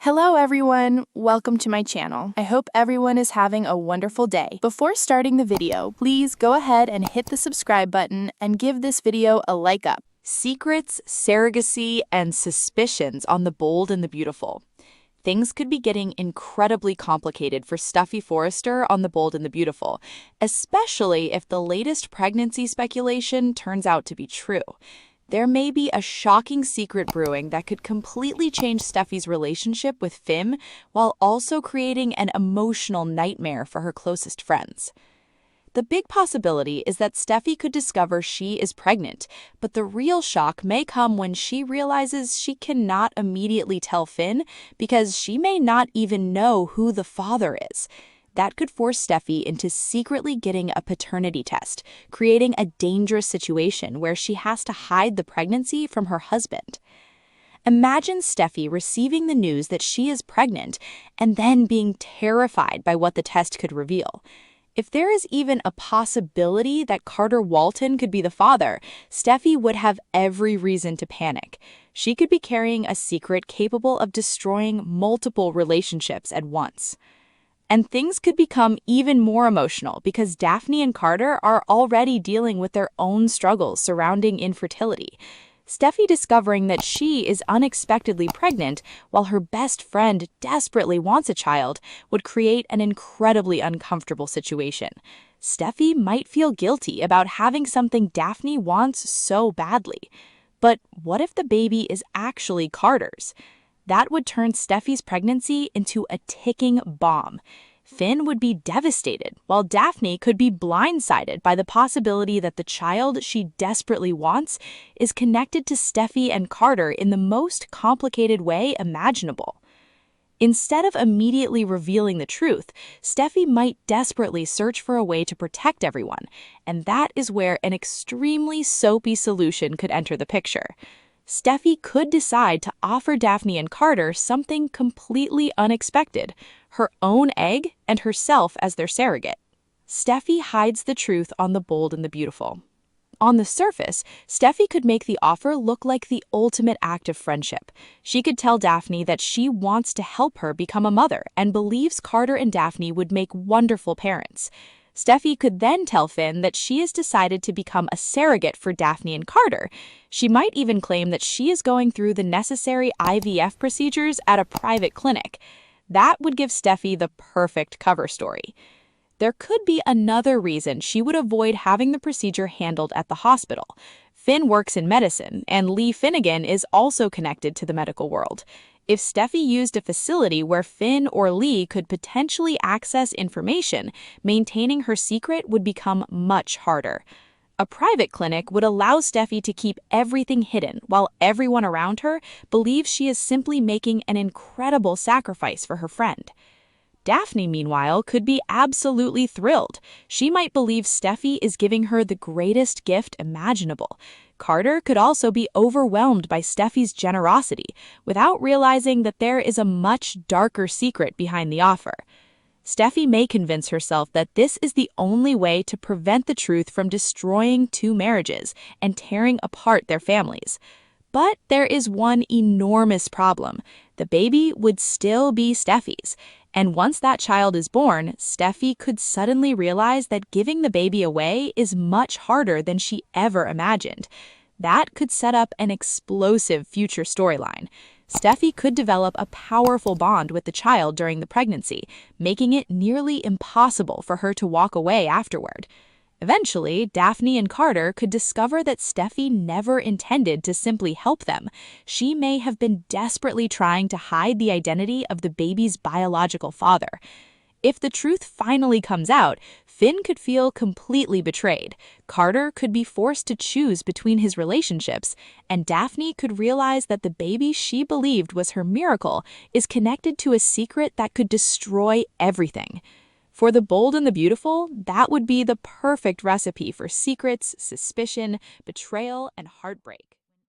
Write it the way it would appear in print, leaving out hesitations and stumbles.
Hello everyone, welcome to my channel. I hope everyone is having a wonderful day. Before starting the video, please go ahead and hit the subscribe button and give this video a like up. Secrets, surrogacy, and suspicions on the bold and the beautiful. Things could be getting incredibly complicated for Steffy Forrester on The Bold and the Beautiful, especially if the latest pregnancy speculation turns out to be true. There may be a shocking secret brewing that could completely change Steffy's relationship with Finn while also creating an emotional nightmare for her closest friends. The big possibility is that Steffy could discover she is pregnant, but the real shock may come when she realizes she cannot immediately tell Finn because she may not even know who the father is. That could force Steffy into secretly getting a paternity test, creating a dangerous situation where she has to hide the pregnancy from her husband. Imagine Steffy receiving the news that she is pregnant and then being terrified by what the test could reveal. If there is even a possibility that Carter Walton could be the father, Steffy would have every reason to panic. She could be carrying a secret capable of destroying multiple relationships at once. And things could become even more emotional because Daphne and Carter are already dealing with their own struggles surrounding infertility. Steffy discovering that she is unexpectedly pregnant while her best friend desperately wants a child would create an incredibly uncomfortable situation. Steffy might feel guilty about having something Daphne wants so badly. But what if the baby is actually Carter's? That would turn Steffy's pregnancy into a ticking bomb. Finn would be devastated, while Daphne could be blindsided by the possibility that the child she desperately wants is connected to Steffy and Carter in the most complicated way imaginable. Instead of immediately revealing the truth, Steffy might desperately search for a way to protect everyone, and that is where an extremely soapy solution could enter the picture. Steffy could decide to offer Daphne and Carter something completely unexpected, her own egg and herself as their surrogate. Steffy hides the truth on The Bold and the Beautiful. On the surface, Steffy could make the offer look like the ultimate act of friendship. She could tell Daphne that she wants to help her become a mother and believes Carter and Daphne would make wonderful parents. Steffy could then tell Finn that she has decided to become a surrogate for Daphne and Carter. She might even claim that she is going through the necessary IVF procedures at a private clinic. That would give Steffy the perfect cover story. There could be another reason she would avoid having the procedure handled at the hospital. Finn works in medicine, and Lee Finnegan is also connected to the medical world. If Steffy used a facility where Finn or Lee could potentially access information, maintaining her secret would become much harder. A private clinic would allow Steffy to keep everything hidden while everyone around her believes she is simply making an incredible sacrifice for her friend. Daphne, meanwhile, could be absolutely thrilled. She might believe Steffy is giving her the greatest gift imaginable. Carter could also be overwhelmed by Steffy's generosity without realizing that there is a much darker secret behind the offer. Steffy may convince herself that this is the only way to prevent the truth from destroying two marriages and tearing apart their families. But there is one enormous problem. The baby would still be Steffy's. And once that child is born, Steffy could suddenly realize that giving the baby away is much harder than she ever imagined. That could set up an explosive future storyline. Steffy could develop a powerful bond with the child during the pregnancy, making it nearly impossible for her to walk away afterward. Eventually, Daphne and Carter could discover that Steffy never intended to simply help them. She may have been desperately trying to hide the identity of the baby's biological father. If the truth finally comes out, Finn could feel completely betrayed. Carter could be forced to choose between his relationships, and Daphne could realize that the baby she believed was her miracle is connected to a secret that could destroy everything. For The Bold and the Beautiful, that would be the perfect recipe for secrets, suspicion, betrayal, and heartbreak.